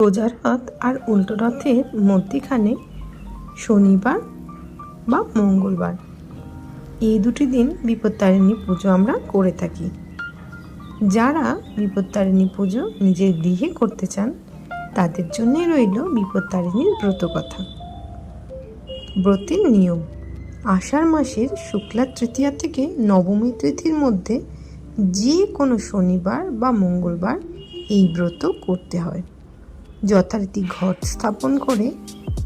রোজা রথ আর উল্টো রথের মধ্যেখানে শনিবার বা মঙ্গলবার, এই দুটি দিন বিপত্তারিণী পুজো আমরা করে থাকি। যারা বিপত্তারিণী পুজো নিজের গৃহে করতে চান তাদের জন্যই রইল বিপত্তারিণীর ব্রত কথা। ব্রতের নিয়ম: আষাঢ় মাসের শুক্লা তৃতীয়া থেকে নবমী তিথির মধ্যে যে কোনো শনিবার বা মঙ্গলবার এই ব্রত করতে হয়। যথারীতি ঘট স্থাপন করে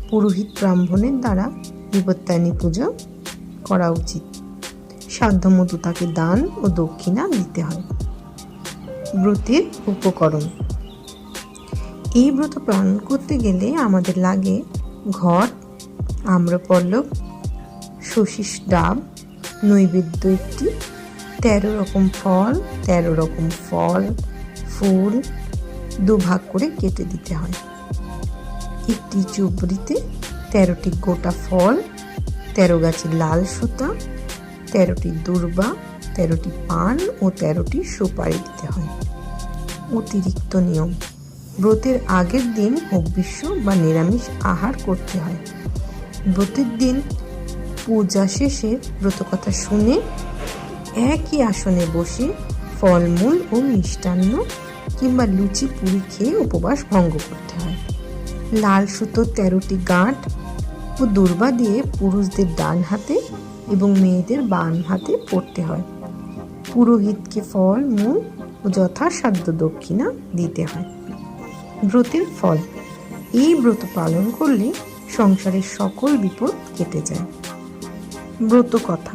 পুরোহিত ব্রাহ্মণের দ্বারা বিপত্তারিণী পুজো করা উচিত। সাধ্যমতো তাকে দান ও দক্ষিণা দিতে হয়। ব্রতের উপকরণ: এই ব্রত পালন করতে গেলে আমাদের লাগে ঘট, আম্রপল্লব, শশীষ ডাব, নৈবেদ্য একটি, 13 রকম ফল, 13 রকম ফল ফুল দুভাগ করে কেটে দিতে হয়। একটি চুবড়িতে 13টি গোটা ফল, 13 গাছি লাল সুতা, 13টি দূর্বা, 13টি পান ও 13টি সুপারি দিতে হয়। অতিরিক্ত নিয়ম: ব্রতের আগের দিন হবিষ্য বা নিরামিষ আহার করতে হয়। ব্রতের দিন পূজা শেষে ব্রতকথা শুনে একই আসনে বসে ফলমূল ও মিষ্টান্ন কিংবা লুচি পুরি খেয়ে উপবাস ভঙ্গ করতে হয়। লাল সুতোর 13টি গাঁট ও দূর্বা দিয়ে পুরুষদের ডান হাতে এবং মেয়েদের বাম হাতে পড়তে হয়। পুরোহিতকে ফল মূল ও যথাসাধ্য দক্ষিণা দিতে হয়। ব্রতের ফল: এই ব্রত পালন করলে সংসারের সকল বিপদ কেটে যায়। ব্রত কথা: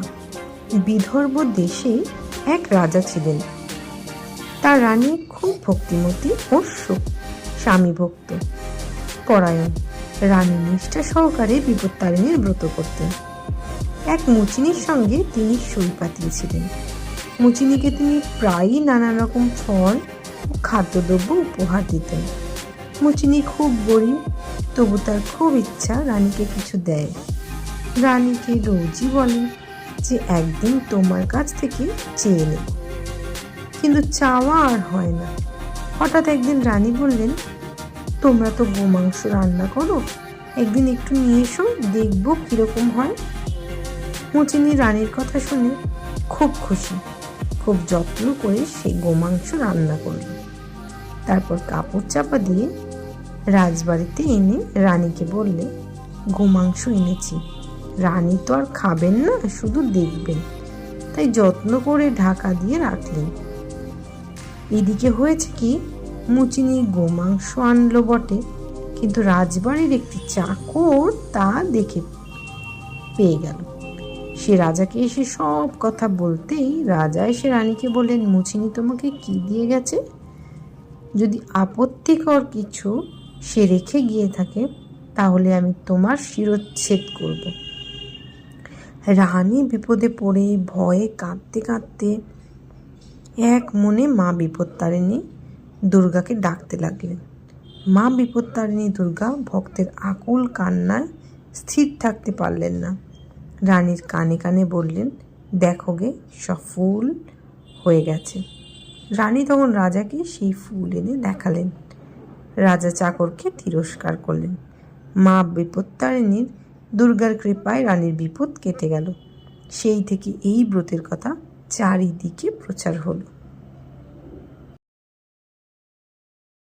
বিদর্ভ দেশে এক রাজা ছিলেন। তার রানী খুব ভক্তিমতী ও স্বামী ভক্ত পরায়ণ। রানী নিষ্ঠা সহকারে বিপত্তারিণীর ব্রত করতেন। এক মুচিনির সঙ্গে তিনি সই পাতিয়েছিলেন। মুচিনিকে তিনি প্রায়ই নানা রকম ফল ও খাদ্যদ্রব্য উপহার দিতেন। মুচিনি খুব গরিব, তবু তার খুব ইচ্ছা রানীকে কিছু দেয়। রানীকে রোজই বলেন যে একদিন তোমার কাছ থেকে চেয়ে নেব, কিন্তু চাওয়া আর হয় না। হঠাৎ একদিন রানী বললেন, তোমরা তো গোমাংস রান্না করো, একদিন একটু নিয়ে এসো, দেখবো কিরকম হয়। মুচিনি রানীর কথা শুনে খুব খুশি, খুব যত্ন করে সেই গোমাংস রান্না করল। তারপর কাপড় চাপা দিয়ে রাজবাড়িতে এনে রানীকে বললে, গোমাংস এনেছি, রানী তো আর খাবেন না, শুধু দেখবেন, তাই যত্ন করে ঢাকা দিয়ে রাখলেন। এদিকে হয়েছে কি, মুচিনি গোমাংস আনলো বটে, কিন্তু রাজবাড়ির একটি চাকর তা দেখে পেয়ে গেল। সে রাজাকে এসে সব কথা বলতেই রাজা এসে রানীকে বললেন, মুচিনি তোমাকে কি দিয়ে গেছে? যদি আপত্তিকর কিছু সে রেখে গিয়ে থাকে তাহলে আমি তোমার শিরচ্ছেদ করব। রানী বিপদে পড়ে ভয়ে কাঁদতে কাঁদতে এক মনে মা বিপত্তারিণী দুর্গাকে ডাকতে লাগলেন। মা বিপত্তারিণী দুর্গা ভক্তের আকুল কান্নায় স্থির থাকতে পারলেন না। রানীর কানে কানে বললেন, দেখো গে, সব ফুল হয়ে গেছে। রানী তখন রাজাকে সেই ফুল এনে দেখালেন। রাজা চাকরকে তিরস্কার করলেন। মা বিপত্তারিণীর দুর্গার কৃপায় রানীর বিপদ কেটে গেল। সেই থেকে এই ব্রতের কথা চারিদিকে প্রচার হলো।